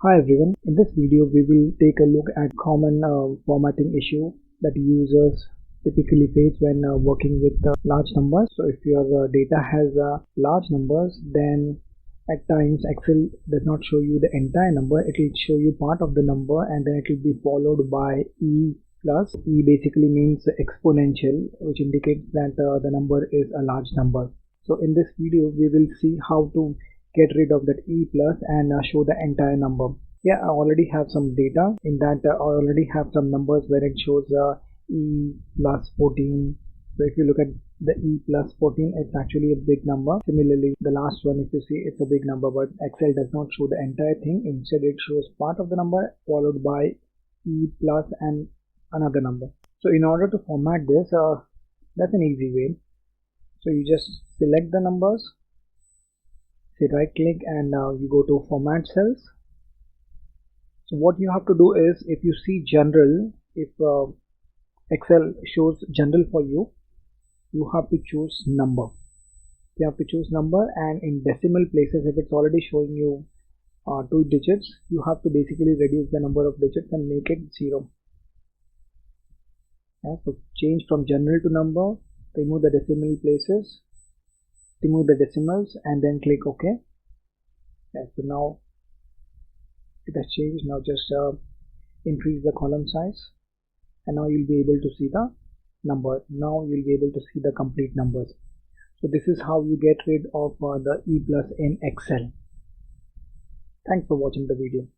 Hi everyone, in this video we will take a look at common formatting issue that users typically face when working with large numbers. So if your data has large numbers, then at times Excel does not show you the entire number. It will show you part of the number and then it will be followed by E plus. E basically means exponential, which indicates that the number is a large number. So in this video we will see how to get rid of that E plus and show the entire number. Yeah, I already have some data in that I already have some numbers where it shows E plus 14. So if you look at the E plus 14, it's actually a big number. Similarly, the last one, if you see, it's a big number, but Excel does not show the entire thing. Instead, it shows part of the number followed by E plus and another number. So in order to format this, that's an easy way. So you just select the numbers, say right click, and you go to format cells. So what you have to do is, if you see general, if Excel shows general for you, you have to choose number. You have to choose number, and in decimal places, if it's already showing you 2 digits, you have to basically reduce the number of digits and make it 0. Yeah, so change from general to number, remove the decimal places, remove the decimals, and then click OK. Yeah, so now it has changed. Now just increase the column size, and now you'll be able to see the number. Now you'll be able to see the complete numbers. So this is how you get rid of the E plus in Excel. Thanks for watching the video.